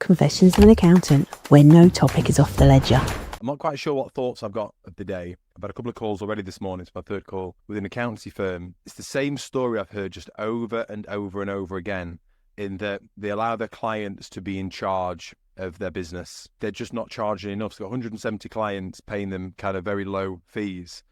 Confessions of an Accountant, where no topic is off the ledger. I'm not quite sure what thoughts I've got of the day. I've had a couple of calls already this morning. It's my third call with an accountancy firm. It's the same story I've heard just over and over and over again, in that they allow their clients to be in charge of their business. They're just not charging enough. So 170 clients paying them kind of very low fees.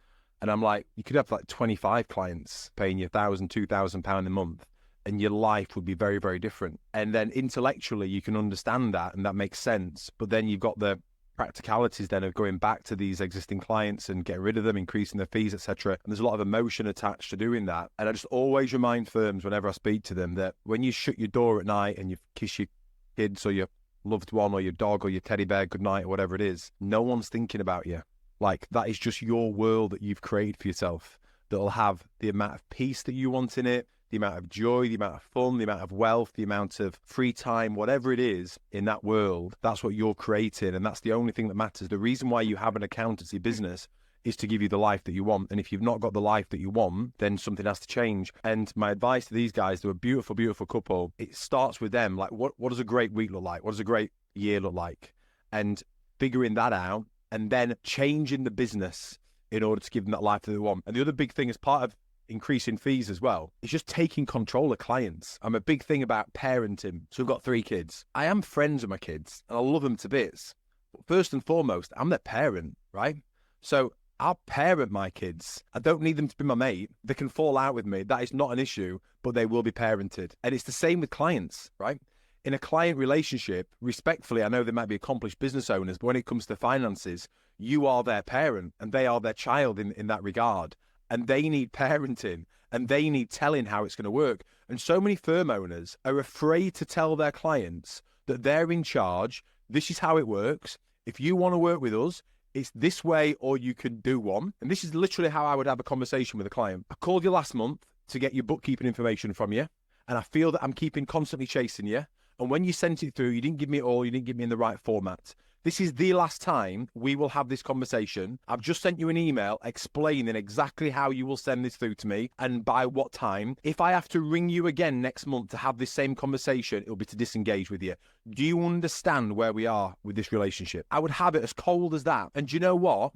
And I'm like, you could have like 25 clients paying you £1,000, £2,000 a month, and your life would be very, very different. And then intellectually, you can understand that, and that makes sense. But then you've got the practicalities then of going back to these existing clients and getting rid of them, increasing their fees, etc. And there's a lot of emotion attached to doing that. And I just always remind firms whenever I speak to them that when you shut your door at night and you kiss your kids or your loved one or your dog or your teddy bear goodnight or whatever it is, no one's thinking about you. Like, that is just your world that you've created for yourself that'll have the amount of peace that you want in it, the amount of joy, the amount of fun, the amount of wealth, the amount of free time, whatever it is in that world. That's what you're creating, and that's the only thing that matters. The reason why you have an accountancy business is to give you the life that you want. And if you've not got the life that you want, then something has to change. And my advice to these guys, they're a beautiful, beautiful couple. It starts with them. Like, what does a great week look like? What does a great year look like? And figuring that out, and then changing the business in order to give them that life that they want. And the other big thing as part of increasing fees as well, it's just taking control of clients. I'm a big thing about parenting. So we've got 3 kids. I am friends with my kids and I love them to bits. But first and foremost, I'm their parent, right? So I'll parent my kids. I don't need them to be my mate. They can fall out with me. That is not an issue, but they will be parented. And it's the same with clients, right? In a client relationship, respectfully, I know they might be accomplished business owners, but when it comes to finances, you are their parent and they are their child in that regard. And they need parenting and they need telling how it's going to work. And so many firm owners are afraid to tell their clients that they're in charge. This is how it works. If you want to work with us, it's this way, or you can do one. And this is literally how I would have a conversation with a client. I called you last month to get your bookkeeping information from you, and I feel that I'm constantly chasing you. And when you sent it through, you didn't give me it all. You didn't give me in the right format. This is the last time we will have this conversation. I've just sent you an email explaining exactly how you will send this through to me and by what time. If I have to ring you again next month to have this same conversation, it'll be to disengage with you. Do you understand where we are with this relationship? I would have it as cold as that. And do you know what?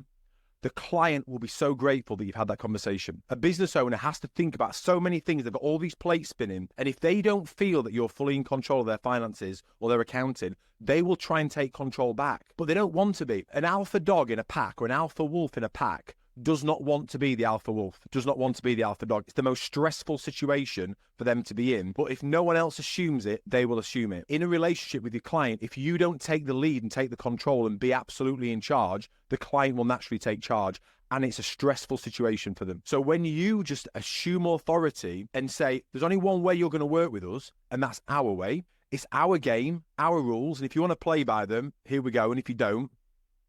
The client will be so grateful that you've had that conversation. A business owner has to think about so many things. They've got all these plates spinning. And if they don't feel that you're fully in control of their finances or their accounting, they will try and take control back. But they don't want to be. An alpha dog in a pack or an alpha wolf in a pack does not want to be the alpha wolf, does not want to be the alpha dog. It's the most stressful situation for them to be in. But if no one else assumes it, they will assume it. In a relationship with your client, if you don't take the lead and take the control and be absolutely in charge, the client will naturally take charge. And it's a stressful situation for them. So when you just assume authority and say, there's only one way you're going to work with us, and that's our way. It's our game, our rules. And if you want to play by them, here we go. And if you don't,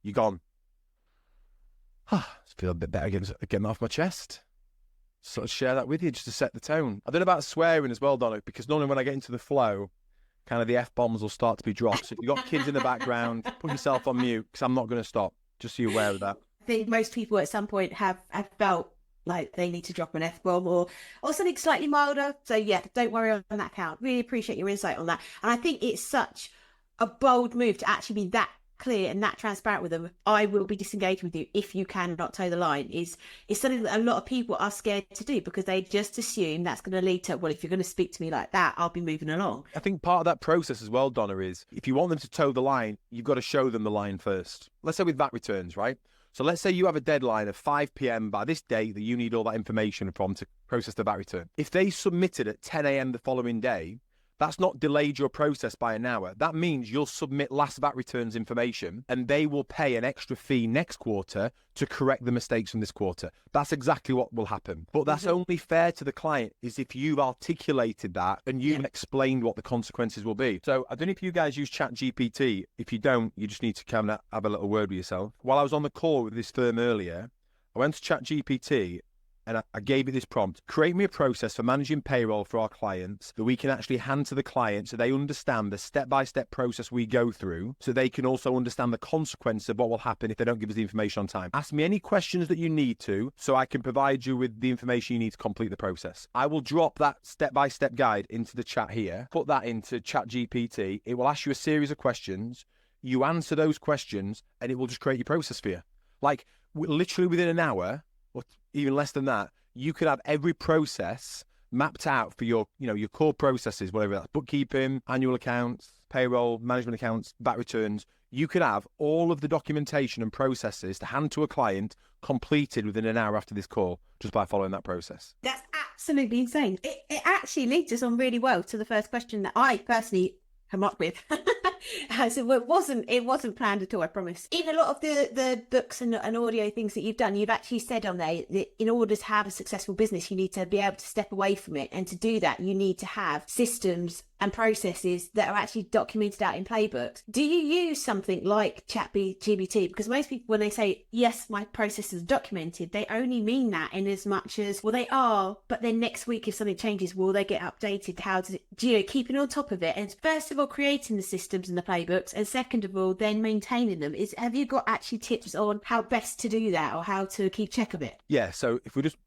you're gone. I feel a bit better getting off my chest. Sort of share that with you just to set the tone. I don't know about swearing as well, Donna, because normally when I get into the flow, kind of the F-bombs will start to be dropped. So if you've got kids in the background, put yourself on mute, because I'm not going to stop. Just so you're aware of that. I think most people at some point have felt like they need to drop an F-bomb or something slightly milder. So yeah, don't worry on that count. Really appreciate your insight on that. And I think it's such a bold move to actually be that clear and that transparent with them. I will be disengaged with you if you cannot toe the line is something that a lot of people are scared to do because they just assume that's going to lead to, well, if you're going to speak to me like that, I'll be moving along. I think part of that process as well, Donna, is if you want them to toe the line, you've got to show them the line first. Let's say with VAT returns, right? So let's say you have a deadline of 5 p.m. by this date that you need all that information from to process the VAT return. If they submit it at 10 a.m. the following day, that's not delayed your process by an hour. That means you'll submit last VAT returns information and they will pay an extra fee next quarter to correct the mistakes from this quarter. That's exactly what will happen. But that's only fair to the client is if you've articulated that and you've explained what the consequences will be. So I don't know if you guys use ChatGPT. If you don't, you just need to come and have a little word with yourself. While I was on the call with this firm earlier, I went to ChatGPT and I gave it this prompt: create me a process for managing payroll for our clients that we can actually hand to the client so they understand the step-by-step process we go through, so they can also understand the consequence of what will happen if they don't give us the information on time. Ask me any questions that you need to, so I can provide you with the information you need to complete the process. I will drop that step-by-step guide into the chat here, put that into ChatGPT. It will ask you a series of questions. You answer those questions and it will just create your process for you. Like literally within an hour, or even less than that, you could have every process mapped out for your, your core processes, whatever that's bookkeeping, annual accounts, payroll, management accounts, VAT returns. You could have all of the documentation and processes to hand to a client completed within an hour after this call, just by following that process. That's absolutely insane. It actually leads us on really well to the first question that I personally come up with. So it wasn't planned at all, I promise. In a lot of the books and audio things that you've done, you've actually said on there that in order to have a successful business, you need to be able to step away from it. And to do that, you need to have systems and processes that are actually documented out in playbooks. Do you use something like ChatGPT? Because most people, when they say, yes, my process is documented, they only mean that in as much as, well, they are, but then next week, if something changes, will they get updated? How does it, keeping on top of it? And first of all, creating the systems and the playbooks, and second of all, then maintaining them. Have you got actually tips on how best to do that, or how to keep check of it? Yeah, so if we just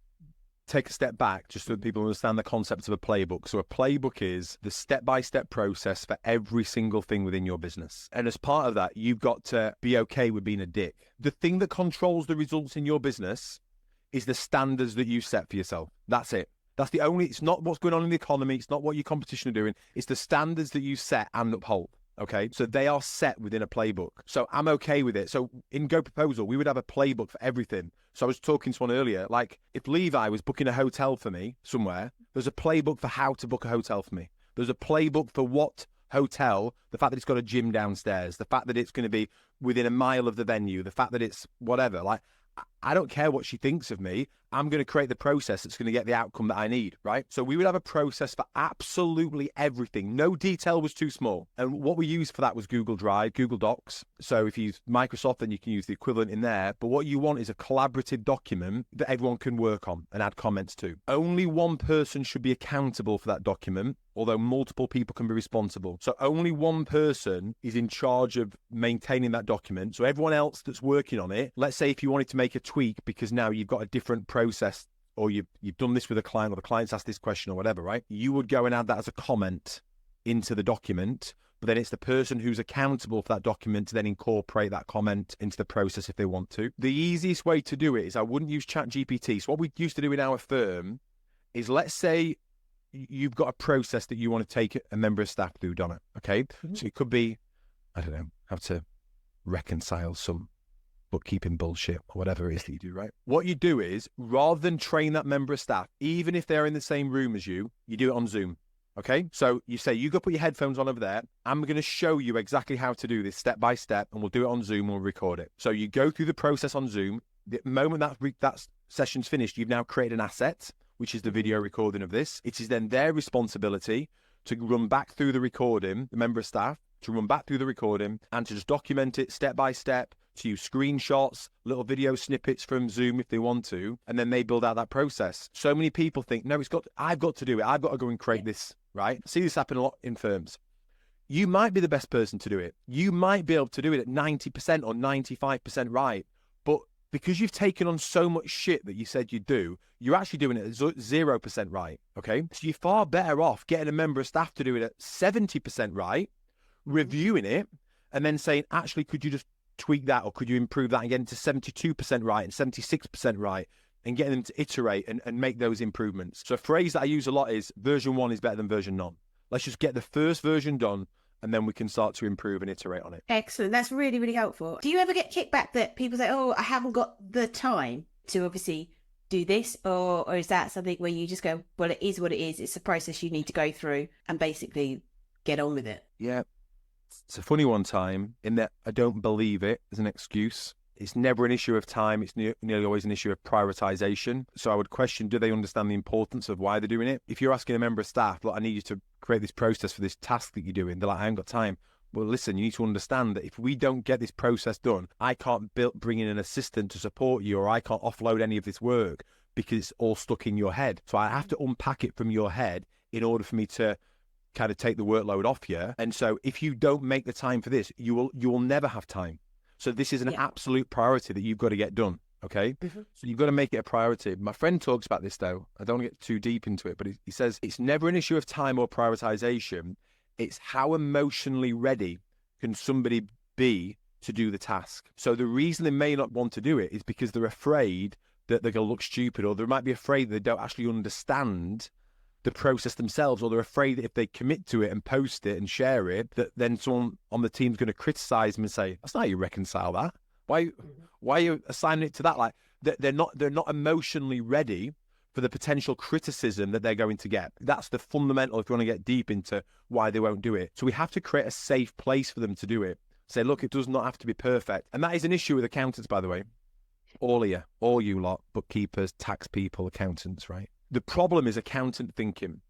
take a step back, just so that people understand the concept of a playbook. So a playbook is the step-by-step process for every single thing within your business. And as part of that, you've got to be okay with being a dick. The thing that controls the results in your business is the standards that you set for yourself. That's it. It's not what's going on in the economy. It's not what your competition are doing. It's the standards that you set and uphold. Okay, so they are set within a playbook. So I'm okay with it. So in GoProposal, we would have a playbook for everything. So I was talking to one earlier, like if Levi was booking a hotel for me somewhere, there's a playbook for how to book a hotel for me. There's a playbook for what hotel, the fact that it's got a gym downstairs, the fact that it's going to be within a mile of the venue, the fact that it's whatever. Like, I don't care what she thinks of me. I'm going to create the process that's going to get the outcome that I need, right? So we would have a process for absolutely everything. No detail was too small. And what we used for that was Google Drive, Google Docs. So if you use Microsoft, then you can use the equivalent in there. But what you want is a collaborative document that everyone can work on and add comments to. Only one person should be accountable for that document, although multiple people can be responsible. So only one person is in charge of maintaining that document. So everyone else that's working on it, let's say if you wanted to make a tweak because now you've got a different process, or you've done this with a client, or the client's asked this question or whatever, right? You would go and add that as a comment into the document, but then it's the person who's accountable for that document to then incorporate that comment into the process if they want to. The easiest way to do it is I wouldn't use ChatGPT. So what we used to do in our firm is, let's say you've got a process that you want to take a member of staff through, Donna, okay? Mm-hmm. So it could be, I don't know, how to reconcile some bookkeeping bullshit or whatever it is that you do, right? What you do is, rather than train that member of staff, even if they're in the same room as you do it on Zoom, okay? So you say, you go put your headphones on over there. I'm going to show you exactly how to do this step by step, and we'll do it on Zoom and we'll record it. So you go through the process on Zoom. The moment that session's finished, you've now created an asset, which is the video recording of this. It is then their responsibility to run back through the recording, the member of staff, to run back through the recording and to just document it step by step, to use screenshots, little video snippets from Zoom if they want to, and then they build out that process. So many people think, no, I've got to do it. I've got to go and create this, right? I see this happen a lot in firms. You might be the best person to do it. You might be able to do it at 90% or 95% right, but because you've taken on so much shit that you said you'd do, you're actually doing it at 0% right, okay? So you're far better off getting a member of staff to do it at 70% right, reviewing it, and then saying, actually, could you just tweak that, or could you improve that and get into 72% right and 76% right, and getting them to iterate and make those improvements. So a phrase that I use a lot is, version 1 is better than version none. Let's just get the first version done, and then we can start to improve and iterate on it. Excellent. That's really, really helpful. Do you ever get kickback that people say, oh, I haven't got the time to obviously do this? Or is that something where you just go, well, it is what it is. It's a process you need to go through and basically get on with it? Yeah. It's a funny one time in that I don't believe it as an excuse. It's never an issue of time. It's nearly always an issue of prioritization. So I would question, do they understand the importance of why they're doing it? If you're asking a member of staff, look, I need you to create this process for this task that you're doing, they're like, I haven't got time. Well, listen, you need to understand that if we don't get this process done, I can't bring in an assistant to support you, or I can't offload any of this work because it's all stuck in your head. So I have to unpack it from your head in order for me to kind of take the workload off you. And so if you don't make the time for this, you will never have time. So this is an absolute priority that you've got to get done. Okay. So you've got to make it a priority. My friend talks about this though. I don't want to get too deep into it, but he says it's never an issue of time or prioritization. It's how emotionally ready can somebody be to do the task. So the reason they may not want to do it is because they're afraid that they're going to look stupid, or they might be afraid that they don't actually understand the process themselves, or they're afraid that if they commit to it and post it and share it, that then someone on the team's going to criticize them and say, that's not how you reconcile that. Why are you assigning it to that? Like they're not emotionally ready for the potential criticism that they're going to get. That's the fundamental, if you want to get deep into why they won't do it. So we have to create a safe place for them to do it. Say, look, it does not have to be perfect. And that is an issue with accountants, by the way. All you lot, bookkeepers, tax people, accountants, right? The problem is accountant thinking.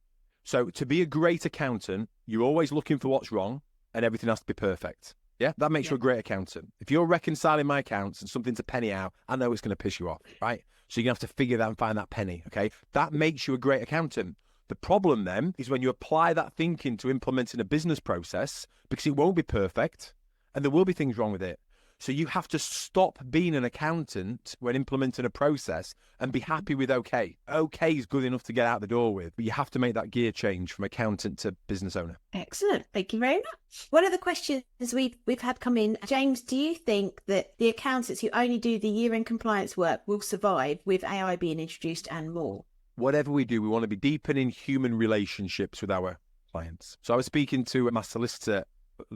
So to be a great accountant, you're always looking for what's wrong and everything has to be perfect. Yeah, that makes you a great accountant. If you're reconciling my accounts and something's a penny out, I know it's going to piss you off, right? So you're going to have to figure that and find that penny, okay? That makes you a great accountant. The problem then is when you apply that thinking to implementing a business process, because it won't be perfect and there will be things wrong with it. So you have to stop being an accountant when implementing a process and be happy with okay. Okay is good enough to get out the door with, but you have to make that gear change from accountant to business owner. Excellent. Thank you very much. One of the questions we've had come in, James, do you think that the accountants who only do the year-end compliance work will survive with AI being introduced and more? Whatever we do, we want to be deepening human relationships with our clients. So I was speaking to my solicitor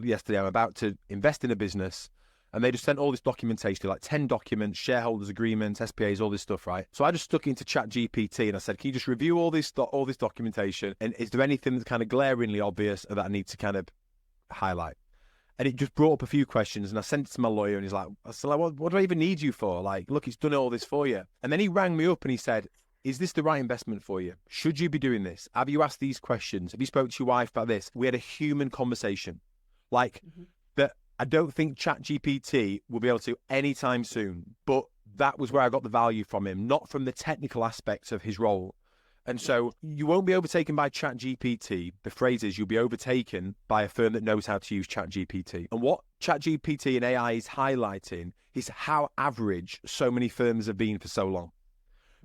yesterday. I'm about to invest in a business. And they just sent all this documentation, like 10 documents, shareholders agreements, SPAs, all this stuff, right? So I just stuck into ChatGPT and I said, can you just review all this documentation? And is there anything that's kind of glaringly obvious that I need to kind of highlight? And it just brought up a few questions. And I sent it to my lawyer and he's like, what do I even need you for? Like, look, it's done all this for you. And then he rang me up and he said, is this the right investment for you? Should you be doing this? Have you asked these questions? Have you spoke to your wife about this? We had a human conversation. Like, that. I don't think ChatGPT will be able to anytime soon, but that was where I got the value from him, not from the technical aspects of his role. And so you won't be overtaken by ChatGPT. The phrase is you'll be overtaken by a firm that knows how to use ChatGPT. And what ChatGPT and AI is highlighting is how average so many firms have been for so long.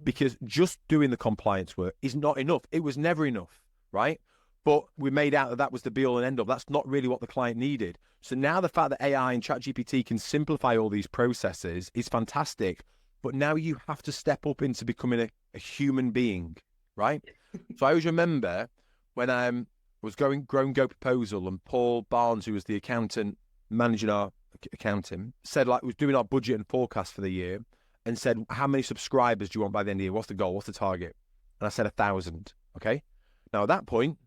Because just doing the compliance work is not enough. It was never enough, right? But we made out that was the be all and end all. That's not really what the client needed. So now the fact that AI and ChatGPT can simplify all these processes is fantastic. But now you have to step up into becoming a human being, right? So I always remember when I was growing GoProposal and Paul Barnes, who was the accountant managing our accounting, said like was doing our budget and forecast for the year and said, how many subscribers do you want by the end of the year? What's the goal? What's the target? And I said 1,000. Okay. Now at that point,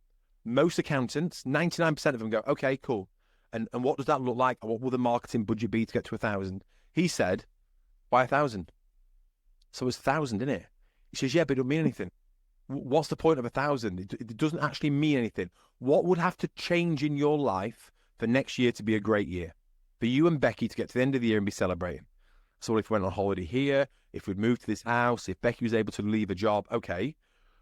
most accountants, 99% of them go, okay, cool. And what does that look like? What will the marketing budget be to get to 1,000? He said, buy 1,000. So it's 1,000, isn't it? He says, yeah, but it don't mean anything. What's the point of 1,000? It doesn't actually mean anything. What would have to change in your life for next year to be a great year? For you and Becky to get to the end of the year and be celebrating. So if we went on holiday here, if we'd moved to this house, if Becky was able to leave a job, okay.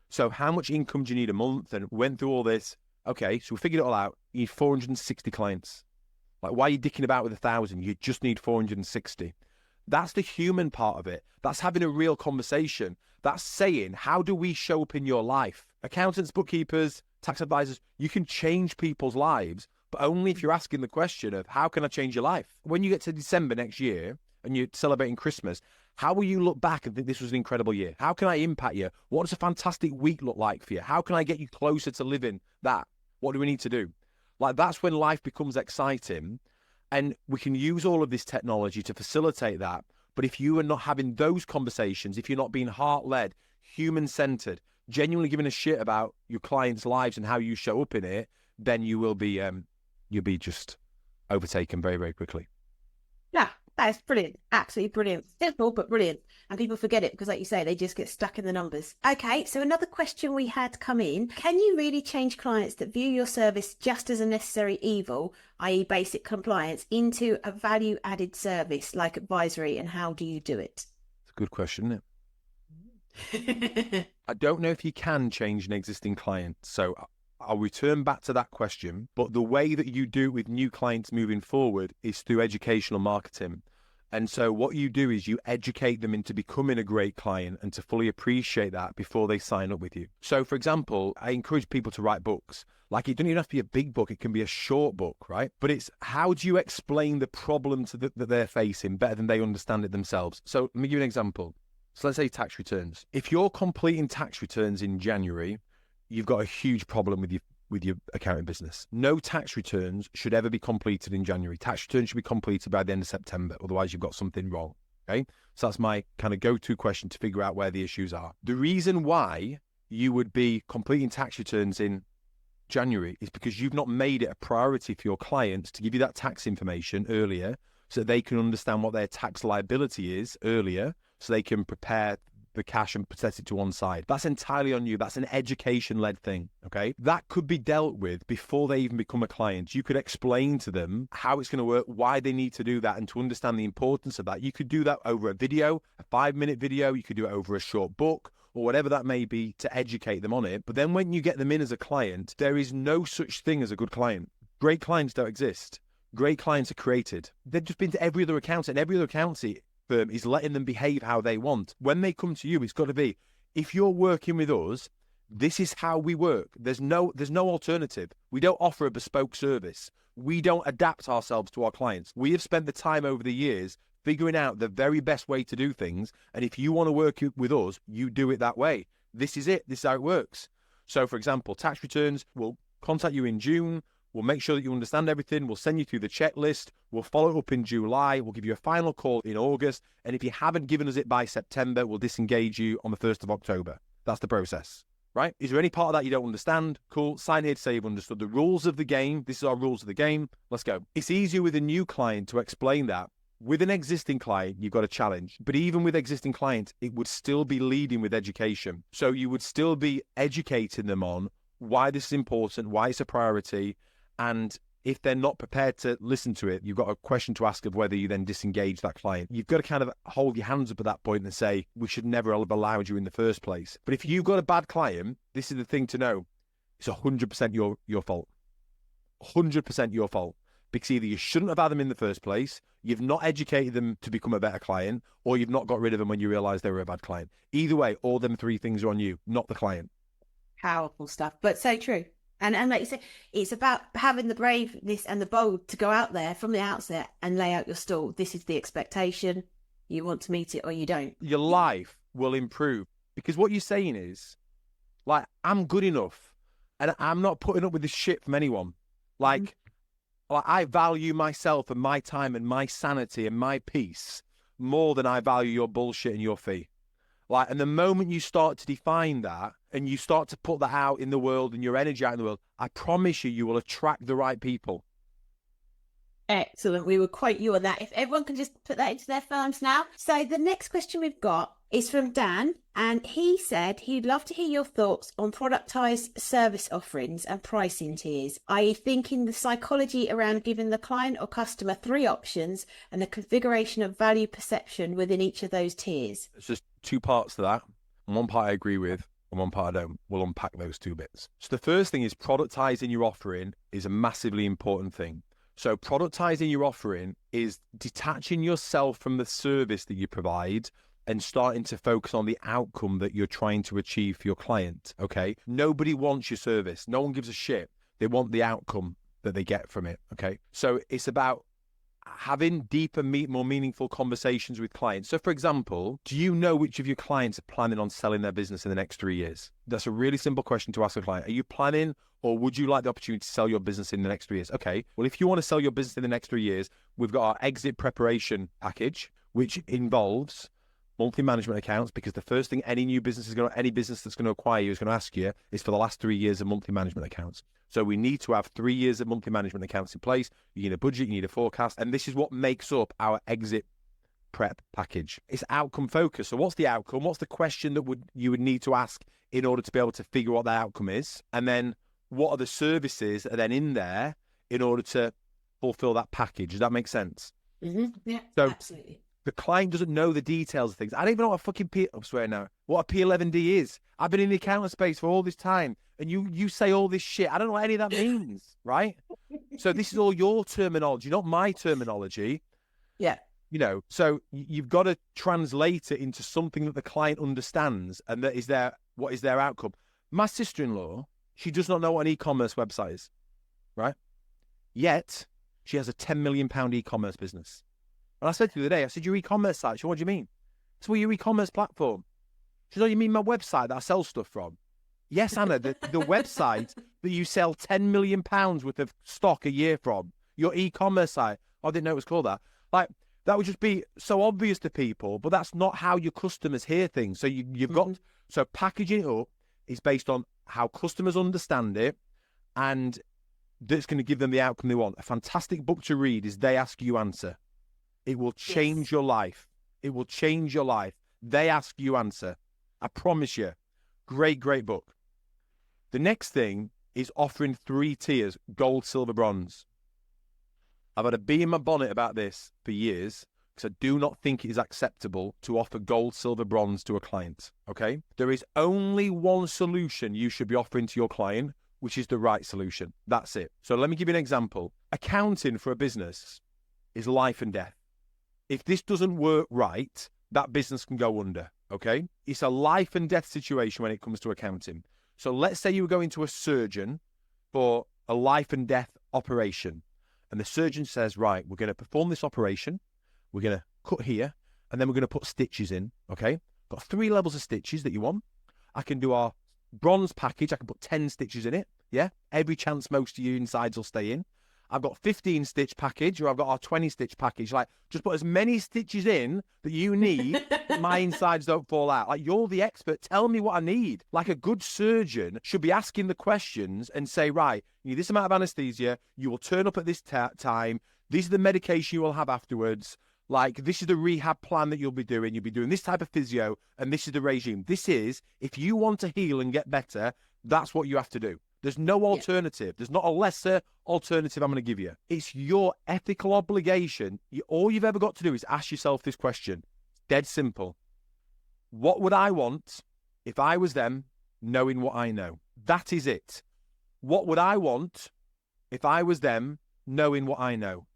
So how much income do you need a month? And went through all this. Okay, so we figured it all out. You need 460 clients. Like, why are you dicking about with 1,000? You just need 460. That's the human part of it. That's having a real conversation. That's saying, how do we show up in your life? Accountants, bookkeepers, tax advisors, you can change people's lives, but only if you're asking the question of, how can I change your life? When you get to December next year and you're celebrating Christmas, how will you look back and think this was an incredible year? How can I impact you? What does a fantastic week look like for you? How can I get you closer to living that? What do we need to do? Like, that's when life becomes exciting, and we can use all of this technology to facilitate that. But if you are not having those conversations, if you're not being heart-led, human-centered, genuinely giving a shit about your clients' lives and how you show up in it, then you'll be just overtaken very, very quickly. Yeah, that is brilliant. Absolutely brilliant. Simple, but brilliant. And people forget it because, like you say, they just get stuck in the numbers. Okay, so another question we had come in. Can you really change clients that view your service just as a necessary evil, i.e. basic compliance, into a value-added service like advisory, and how do you do it? It's a good question, isn't it? I don't know if you can change an existing client. So I'll return back to that question. But the way that you do it with new clients moving forward is through educational marketing. And so what you do is you educate them into becoming a great client and to fully appreciate that before they sign up with you. So for example, I encourage people to write books. Like, it doesn't even have to be a big book. It can be a short book, right? But it's how do you explain the problem that they're facing better than they understand it themselves? So let me give you an example. So let's say tax returns. If you're completing tax returns in January, you've got a huge problem with your accounting business. No tax returns should ever be completed in January. Tax returns should be completed by the end of September. Otherwise, you've got something wrong. Okay. So that's my kind of go-to question to figure out where the issues are. The reason why you would be completing tax returns in January is because you've not made it a priority for your clients to give you that tax information earlier so that they can understand what their tax liability is earlier so they can prepare the cash and set it to one side. That's entirely on you. That's an education-led thing, okay? That could be dealt with before they even become a client. You could explain to them how it's going to work, why they need to do that, and to understand the importance of that. You could do that over a video, a 5-minute video. You could do it over a short book or whatever that may be to educate them on it. But then when you get them in as a client, there is no such thing as a good client. Great clients don't exist. Great clients are created. They've just been to every other accountant, and every other accountancy firm is letting them behave how they want. When they come to you, it's got to be, if you're working with us, this is how we work. There's no alternative. We don't offer a bespoke service. We don't adapt ourselves to our clients. We have spent the time over the years figuring out the very best way to do things. And if you want to work with us, you do it that way. This is it. This is how it works. So for example, tax returns, we'll contact you in June. We'll make sure that you understand everything. We'll send you through the checklist. We'll follow up in July. We'll give you a final call in August. And if you haven't given us it by September, we'll disengage you on the 1st of October. That's the process, right? Is there any part of that you don't understand? Cool. Sign here to say you've understood the rules of the game. This is our rules of the game. Let's go. It's easier with a new client to explain that. With an existing client, you've got a challenge. But even with existing clients, it would still be leading with education. So you would still be educating them on why this is important, why it's a priority. And if they're not prepared to listen to it, you've got a question to ask of whether you then disengage that client. You've got to kind of hold your hands up at that point and say, we should never have allowed you in the first place. But if you've got a bad client, this is the thing to know. It's 100% your fault. 100% your fault. Because either you shouldn't have had them in the first place, you've not educated them to become a better client, or you've not got rid of them when you realize they were a bad client. Either way, all them three things are on you, not the client. Powerful stuff, but so true. And like you said, it's about having the braveness and the bold to go out there from the outset and lay out your stall. This is the expectation. You want to meet it or you don't. Your life will improve because what you're saying is, like, I'm good enough and I'm not putting up with this shit from anyone. Like I value myself and my time and my sanity and my peace more than I value your bullshit and your fee. Like, and the moment you start to define that and you start to put that out in the world and your energy out in the world, I promise you will attract the right people. Excellent. We will quote you on that. If everyone can just put that into their phones now. So the next question we've got is from Dan, and he said he'd love to hear your thoughts on productized service offerings and pricing tiers, i.e. thinking the psychology around giving the client or customer 3 options and the configuration of value perception within each of those tiers. There's just 2 parts to that. And one part I agree with and one part I don't. We'll unpack those 2 bits. So the first thing is productizing your offering is a massively important thing. So productizing your offering is detaching yourself from the service that you provide and starting to focus on the outcome that you're trying to achieve for your client, okay? Nobody wants your service. No one gives a shit. They want the outcome that they get from it, okay? So it's about having deeper, more meaningful conversations with clients. So for example, do you know which of your clients are planning on selling their business in the next 3 years? That's a really simple question to ask a client. Are you planning, or would you like the opportunity to sell your business in the next 3 years? Okay, well, if you want to sell your business in the next 3 years, we've got our exit preparation package, which involves monthly management accounts, because the first thing any business that's going to acquire you is going to ask you is for the last 3 years of monthly management accounts. So we need to have 3 years of monthly management accounts in place. You need a budget, you need a forecast, and this is what makes up our exit prep package. It's outcome focused. So what's the outcome? What's the question that you would need to ask in order to be able to figure what that outcome is? And then what are the services that are then in there in order to fulfill that package? Does that make sense? Mm-hmm. Yeah, so, absolutely. The client doesn't know the details of things. I don't even know what a fucking I'm swearing now. What a P11D is. I've been in the accounting space for all this time, and you say all this shit. I don't know what any of that means, right? So this is all your terminology, not my terminology. Yeah. You know, so you've got to translate it into something that the client understands, and that is what is their outcome. My sister-in-law, she does not know what an e-commerce website is, right? Yet she has a £10 million e-commerce business. And I said to her the other day, I said, your e-commerce site? She said, what do you mean? I said, well, your e-commerce platform. She said, oh, you mean my website that I sell stuff from? Yes, Anna, the website that you sell £10 million worth of stock a year from, your e-commerce site. I didn't know it was called that. Like, that would just be so obvious to people, but that's not how your customers hear things. So you've got, so packaging it up is based on how customers understand it, and that's going to give them the outcome they want. A fantastic book to read is They Ask You Answer. It will change your life. It will change your life. They Ask You Answer. I promise you. Great, great book. The next thing is offering 3 tiers, gold, silver, bronze. I've had a bee in my bonnet about this for years, because I do not think it is acceptable to offer gold, silver, bronze to a client, okay? There is only one solution you should be offering to your client, which is the right solution. That's it. So let me give you an example. Accounting for a business is life and death. If this doesn't work right, that business can go under, okay? It's a life and death situation when it comes to accounting. So let's say you were going to a surgeon for a life and death operation. And the surgeon says, right, we're going to perform this operation. We're going to cut here, and then we're going to put stitches in, okay? Got 3 levels of stitches that you want. I can do our bronze package. I can put 10 stitches in it, yeah? Every chance most of your insides will stay in. I've got 15 stitch package, or I've got our 20 stitch package. Like, just put as many stitches in that you need that my insides don't fall out. Like, you're the expert. Tell me what I need. Like, a good surgeon should be asking the questions and say, right, you need this amount of anesthesia. You will turn up at this time. These are the medication you will have afterwards. Like, this is the rehab plan that you'll be doing. You'll be doing this type of physio, and this is the regime. This is, if you want to heal and get better, that's what you have to do. There's no alternative. Yeah. There's not a lesser alternative I'm going to give you. It's your ethical obligation. All you've ever got to do is ask yourself this question. It's dead simple. What would I want if I was them, knowing what I know? That is it. What would I want if I was them, knowing what I know?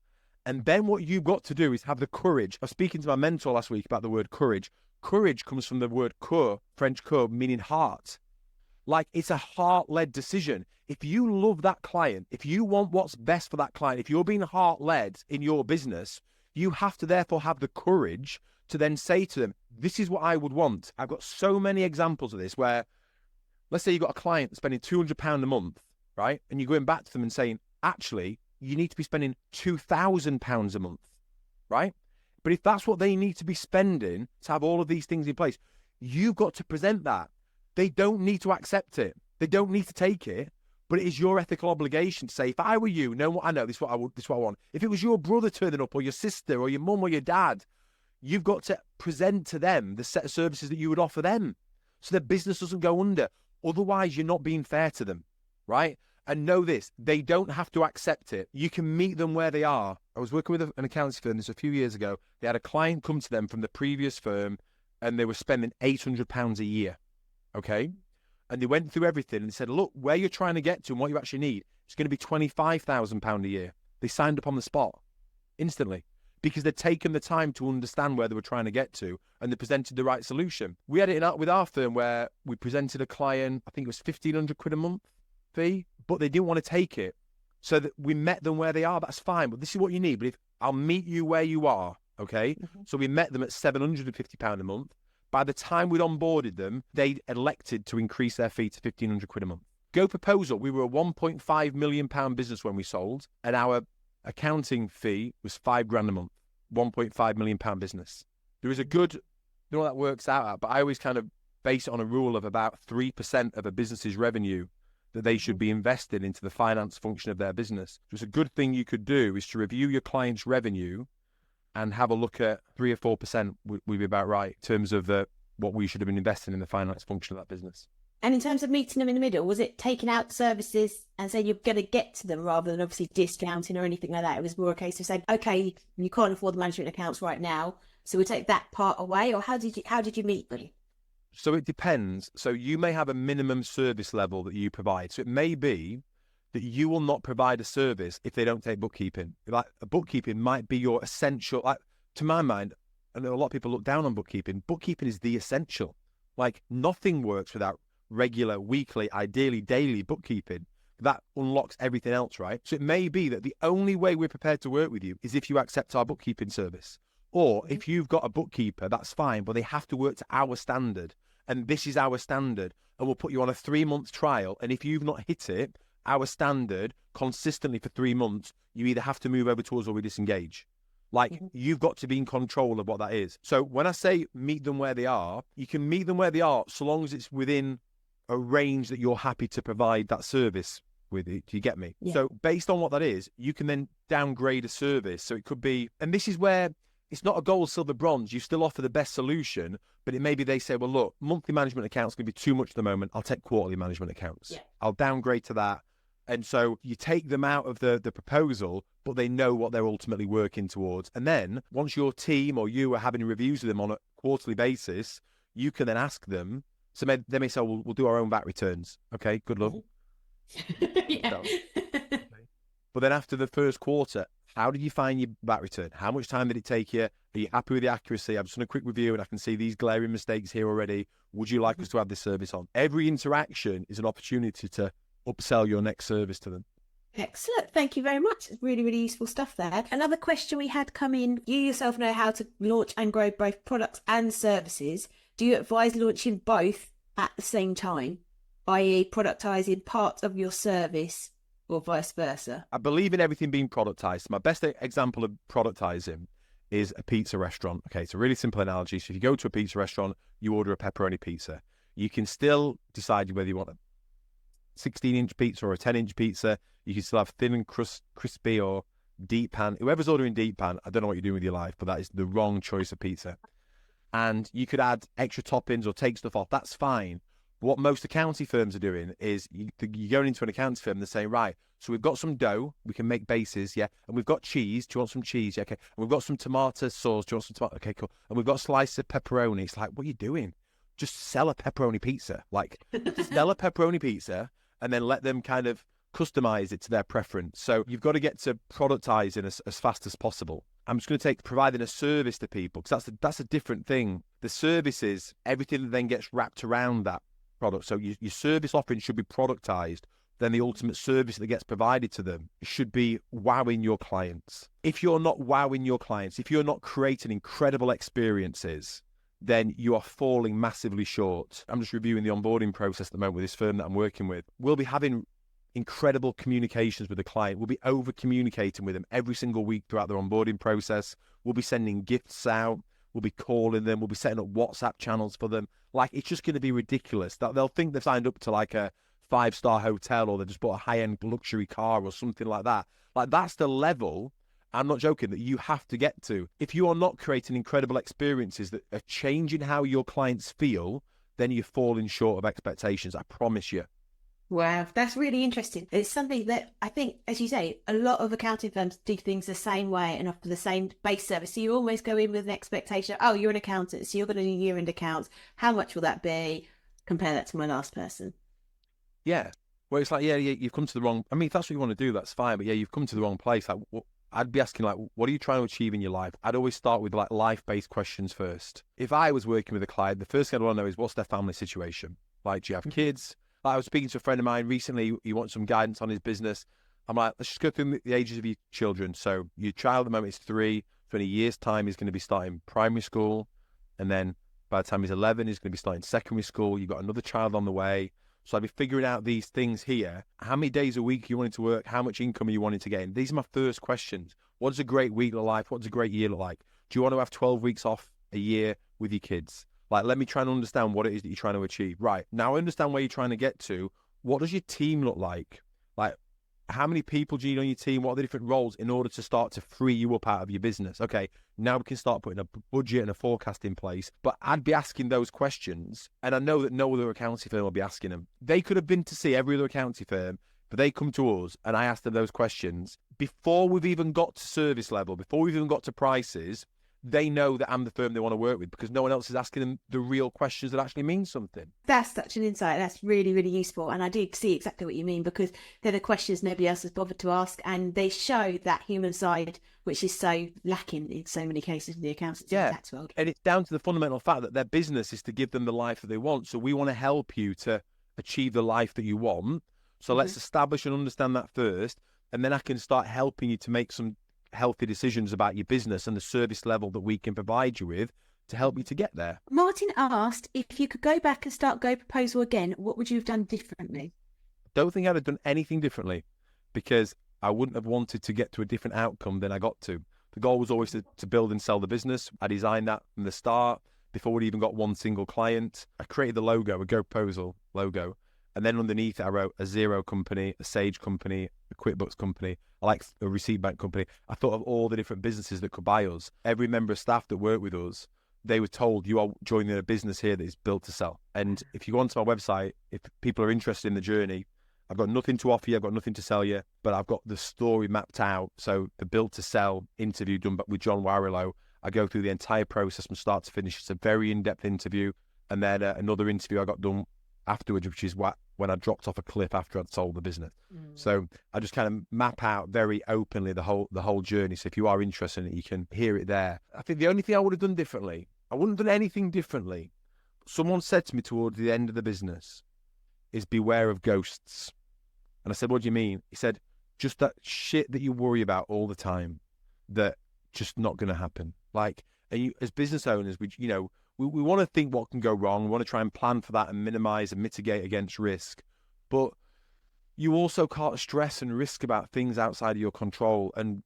And then what you've got to do is have the courage. I was speaking to my mentor last week about the word courage. Courage comes from the word cœur, French cœur, meaning heart. Like, it's a heart-led decision. If you love that client, if you want what's best for that client, if you're being heart-led in your business, you have to therefore have the courage to then say to them, this is what I would want. I've got so many examples of this where, let's say you've got a client spending £200 a month, right? And you're going back to them and saying, actually, you need to be spending £2,000 a month, right? But if that's what they need to be spending to have all of these things in place, you've got to present that. They don't need to accept it. They don't need to take it, but it is your ethical obligation to say, if I were you, know what I know, this is what I want. If it was your brother turning up, or your sister, or your mum, or your dad, you've got to present to them the set of services that you would offer them, so their business doesn't go under. Otherwise, you're not being fair to them, right? And know this, they don't have to accept it. You can meet them where they are. I was working with an accountancy firm this a few years ago. They had a client come to them from the previous firm, and they were spending £800 a year. Okay. And they went through everything and said, look, where you're trying to get to and what you actually need, it's going to be £25,000 a year. They signed up on the spot instantly because they'd taken the time to understand where they were trying to get to, and they presented the right solution. We had it with our firm where we presented a client, I think it was £1,500 a month fee, but they didn't want to take it. So that we met them where they are. That's fine. But this is what you need. But if I'll meet you where you are. Okay. Mm-hmm. So we met them at £750 a month. By the time we'd onboarded them, they elected to increase their fee to £1,500 a month. GoProposal, we were a £1.5 million business when we sold, and our accounting fee was £5,000 a month. £1.5 million business. There is a good, I don't know what that works out at, but I always kind of base it on a rule of about 3% of a business's revenue that they should be invested into the finance function of their business. So it's a good thing you could do is to review your client's revenue and have a look at 3 or 4% would be about right in terms of what we should have been investing in the finance function of that business. And in terms of meeting them in the middle, was it taking out services and saying you're going to get to them rather than obviously discounting or anything like that? It was more a case of saying, okay, you can't afford the management accounts right now, So we take that part away, or how did you meet them? So it depends. So you may have a minimum service level that you provide. So it may be that you will not provide a service if they don't take bookkeeping. Like a bookkeeping might be your essential. Like, to my mind, I know a lot of people look down on bookkeeping. Bookkeeping is the essential. Like, nothing works without regular, weekly, ideally daily bookkeeping. That unlocks everything else, right? So it may be that the only way we're prepared to work with you is if you accept our bookkeeping service. Or if you've got a bookkeeper, that's fine, but they have to work to our standard. And this is our standard. And we'll put you on a 3-month trial. And if you've not hit it, our standard, consistently for 3 months, you either have to move over to us or we disengage. Like, you've got to be in control of what that is. So when I say meet them where they are, you can meet them where they are so long as it's within a range that you're happy to provide that service with it. Do you get me? Yeah. So based on what that is, you can then downgrade a service. So it could be, and this is where it's not a gold, silver, bronze. You still offer the best solution, but it maybe they say, well, look, monthly management accounts are going to be too much at the moment. I'll take quarterly management accounts. Yeah. I'll downgrade to that. And so you take them out of the proposal, but they know what they're ultimately working towards. And then once your team or you are having reviews with them on a quarterly basis, you can then ask them. So they may say, well, we'll do our own VAT returns. Okay, good luck. Yeah. But then after the first quarter, how did you find your VAT return? How much time did it take you? Are you happy with the accuracy? I've just done a quick review and I can see these glaring mistakes here already. Would you like us to have this service on? Every interaction is an opportunity to upsell your next service to them. Excellent. Thank you very much. It's really, really useful stuff there. Another question we had come in. You yourself know how to launch and grow both products and services. Do you advise launching both at the same time, i.e. productizing part of your service or vice versa? I believe in everything being productized. My best example of productizing is a pizza restaurant. Okay, it's a really simple analogy. So if you go to a pizza restaurant, you order a pepperoni pizza. You can still decide whether you want a 16-inch pizza or a 10-inch pizza. You can still have thin and crispy or deep pan. Whoever's ordering deep pan, I don't know what you're doing with your life, but that is the wrong choice of pizza. And you could add extra toppings or take stuff off. That's fine. But what most accounting firms are doing is you're going into an accounting firm and they're saying, right, so we've got some dough, we can make bases, yeah, and we've got cheese, do you want some cheese? Yeah, okay. And we've got some tomato sauce, do you want some tomato? Okay, cool. And we've got a slice of pepperoni. It's like, what are you doing? Just sell a pepperoni pizza. Like, sell a pepperoni pizza and then let them kind of customize it to their preference. So you've got to get to productizing as fast as possible. I'm just going to take providing a service to people because that's a different thing. The service is everything that then gets wrapped around that product. So your service offering should be productized. Then the ultimate service that gets provided to them should be wowing your clients. If you're not wowing your clients, if you're not creating incredible experiences, then you are falling massively short. I'm just reviewing the onboarding process at the moment with this firm that I'm working with. We'll be having incredible communications with the client. We'll be over communicating with them every single week throughout their onboarding process. We'll be sending gifts out. We'll be calling them. We'll be setting up WhatsApp channels for them. Like, it's just going to be ridiculous. They'll think they've signed up to like a 5-star hotel or they just bought a high-end luxury car or something like that. Like, that's the level, I'm not joking, that you have to get to. If you are not creating incredible experiences that are changing how your clients feel, then you're falling short of expectations. I promise you. Wow, that's really interesting. It's something that I think, as you say, a lot of accounting firms do things the same way and offer the same base service. So you almost go in with an expectation, oh, you're an accountant, so you're going to do year-end accounts. How much will that be? Compare that to my last person. Yeah. Well, it's like, yeah, you've come to the wrong... I mean, if that's what you want to do, that's fine. But yeah, you've come to the wrong place. Like, I'd be asking, like, what are you trying to achieve in your life? I'd always start with, like, life-based questions first. If I was working with a client, the first thing I'd want to know is, what's their family situation? Like, do you have kids? Like, I was speaking to a friend of mine recently. He wants some guidance on his business. I'm like, let's just go through the ages of your children. So your child at the moment is 3. So in a year's time, he's going to be starting primary school. And then by the time he's 11, he's going to be starting secondary school. You've got another child on the way. So I'd be figuring out these things here. How many days a week are you wanting to work? How much income are you wanting to gain? These are my first questions. What does a great week look like? What does a great year look like? Do you want to have 12 weeks off a year with your kids? Like, let me try and understand what it is that you're trying to achieve. Right. Now I understand where you're trying to get to. What does your team look like? Like, how many people do you need on your team? What are the different roles in order to start to free you up out of your business? Okay, now we can start putting a budget and a forecast in place. But I'd be asking those questions, and I know that no other accounting firm will be asking them. They could have been to see every other accounting firm, but they come to us, and I ask them those questions. Before we've even got to service level, before we've even got to prices, they know that I'm the firm they want to work with because no one else is asking them the real questions that actually mean something. That's such an insight. That's really, really useful. And I do see exactly what you mean, because they're the questions nobody else has bothered to ask. And they show that human side, which is so lacking in so many cases in the accountancy and tax world. And it's down to the fundamental fact that their business is to give them the life that they want. So we want to help you to achieve the life that you want. So let's establish and understand that first. And then I can start helping you to make some healthy decisions about your business and the service level that we can provide you with to help you to get there. Martin asked, if you could go back and start GoProposal again, what would you have done differently? Don't think I'd have done anything differently, because I wouldn't have wanted to get to a different outcome than I got to. The goal was always to build and sell the business. I designed that from the start before we even got one single client. I created the logo, a GoProposal logo. And then underneath it, I wrote a Xero company, a Sage company, a QuickBooks company, a receipt bank company. I thought of all the different businesses that could buy us. Every member of staff that worked with us, they were told, you are joining a business here that is built to sell. And if you go onto my website, if people are interested in the journey, I've got nothing to offer you, I've got nothing to sell you, but I've got the story mapped out. So the built to sell interview done with John Warrilow, I go through the entire process from start to finish. It's a very in-depth interview. And then another interview I got done afterwards, which is when I dropped off a cliff after I'd sold the business. So I just kind of map out very openly the whole journey. So if you are interested in it, you can hear it there. I think the only thing I would have done differently, I wouldn't have done anything differently. Someone said to me towards the end of the business, is beware of ghosts. And I said, what do you mean? He said, just that shit that you worry about all the time, that just not going to happen. Like, and you, as business owners, we want to think what can go wrong. We want to try and plan for that and minimize and mitigate against risk. But you also can't stress and risk about things outside of your control. And,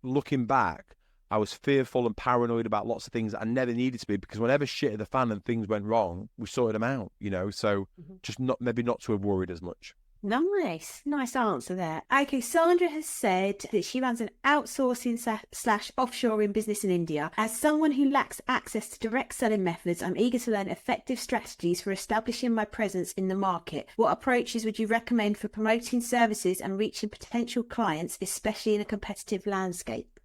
looking back, I was fearful and paranoid about lots of things that I never needed to be, because whenever shit hit the fan and things went wrong, we sorted them out, So just not to have worried as much. Nice answer there. Okay, Sandra has said that she runs an outsourcing / offshoring business in India. As someone who lacks access to direct selling methods, I'm eager to learn effective strategies for establishing my presence in the market. What approaches would you recommend for promoting services and reaching potential clients, especially in a competitive landscape?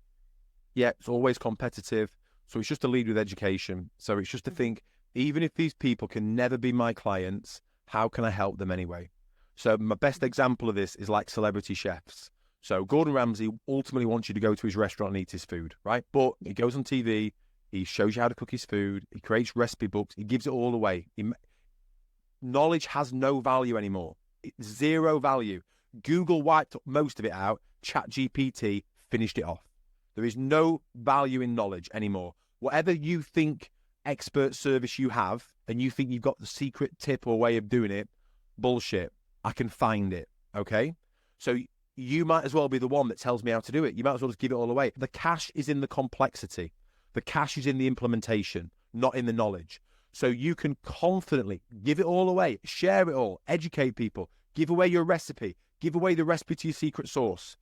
Yeah, it's always competitive. So it's just to lead with education. So it's just to think, even if these people can never be my clients, how can I help them anyway? So my best example of this is like celebrity chefs. So Gordon Ramsay ultimately wants you to go to his restaurant and eat his food, right? But he goes on TV, he shows you how to cook his food, he creates recipe books, he gives it all away. Knowledge has no value anymore. It's zero value. Google wiped most of it out. ChatGPT finished it off. There is no value in knowledge anymore. Whatever you think expert service you have, and you think you've got the secret tip or way of doing it, bullshit. I can find it, okay? So you might as well be the one that tells me how to do it. You might as well just give it all away. The cash is in the complexity. The cash is in the implementation, not in the knowledge. So you can confidently give it all away, share it all, educate people, give away your recipe, give away the recipe to your secret sauce.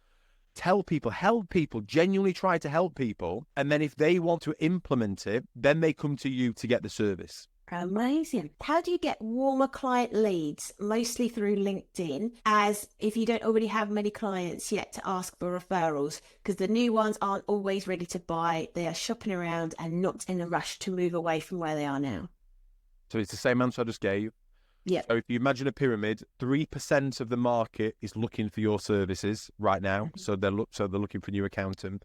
Tell people, help people, genuinely try to help people. And then if they want to implement it, then they come to you to get the service. Amazing. How do you get warmer client leads? Mostly through LinkedIn, as if you don't already have many clients yet to ask for referrals, because the new ones aren't always ready to buy. They are shopping around and not in a rush to move away from where they are now. So it's the same answer I just gave. Yeah. So if you imagine a pyramid, 3% of the market is looking for your services right now. So they're looking for a new accountant.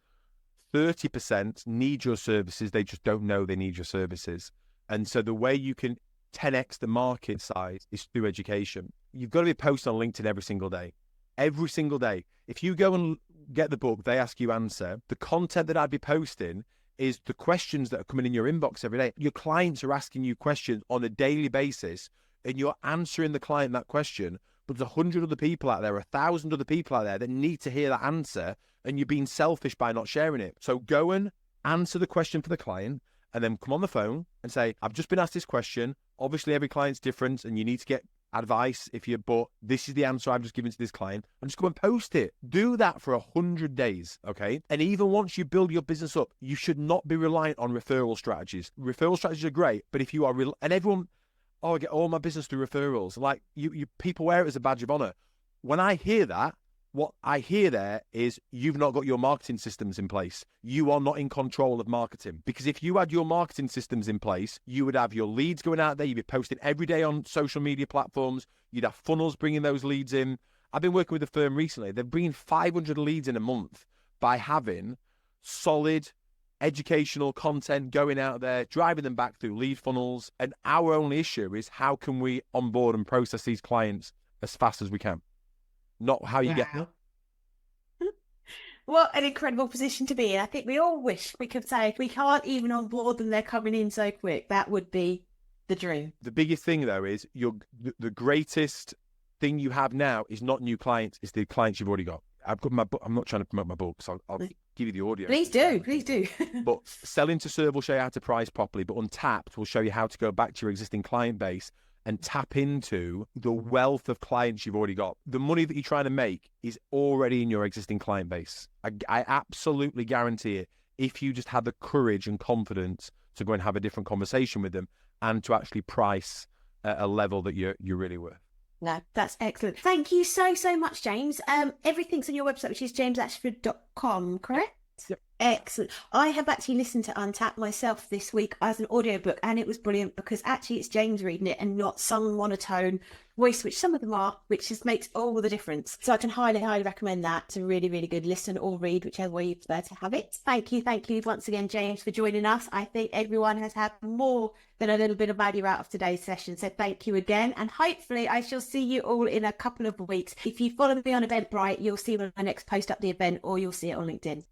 30% need your services. They just don't know they need your services. And so the way you can 10x the market size is through education. You've got to be posting on LinkedIn every single day. Every single day. If you go and get the book, They Ask You Answer, the content that I'd be posting is the questions that are coming in your inbox every day. Your clients are asking you questions on a daily basis, and you're answering the client that question. But there's 100 other people out there, 1,000 other people out there that need to hear that answer, and you're being selfish by not sharing it. So go and answer the question for the client, and then come on the phone and say, I've just been asked this question. Obviously, every client's different and you need to get advice but this is the answer I've just given to this client. And just go and post it. Do that for 100 days, okay? And even once you build your business up, you should not be reliant on referral strategies. Referral strategies are great, but if you are, and everyone, I get all my business through referrals. Like, you people wear it as a badge of honor. When I hear that, what I hear there is you've not got your marketing systems in place. You are not in control of marketing. Because if you had your marketing systems in place, you would have your leads going out there. You'd be posting every day on social media platforms. You'd have funnels bringing those leads in. I've been working with a firm recently. They're bringing 500 leads in a month by having solid educational content going out there, driving them back through lead funnels. And our only issue is how can we onboard and process these clients as fast as we can? Not how you get them. What an incredible position to be in. I think we all wish we could say we can't even onboard them, they're coming in so quick. That would be the dream. The biggest thing, though, is the greatest thing you have now is not new clients, it's the clients you've already got. I've got my book. I'm not trying to promote my book, so I'll give you the audio. Please do. But Selling to Serve will show you how to price properly, but Untapped will show you how to go back to your existing client base and tap into the wealth of clients you've already got. The money that you're trying to make is already in your existing client base. I absolutely guarantee it if you just have the courage and confidence to go and have a different conversation with them and to actually price at a level that you're really worth. No, that's excellent. Thank you so much, James. Everything's on your website, which is jamesashford.com, correct? Yep. Excellent. I have actually listened to Untapped myself this week as an audiobook, and it was brilliant because actually it's James reading it and not some monotone voice, which some of them are, which just makes all the difference. So I can highly recommend that. It's a really good listen or read, whichever way you prefer to have it. Thank you once again, James, for joining us. I think everyone has had more than a little bit of value out of today's session. So thank you again. And hopefully I shall see you all in a couple of weeks. If you follow me on Eventbrite, you'll see when I next post up the event, or you'll see it on LinkedIn.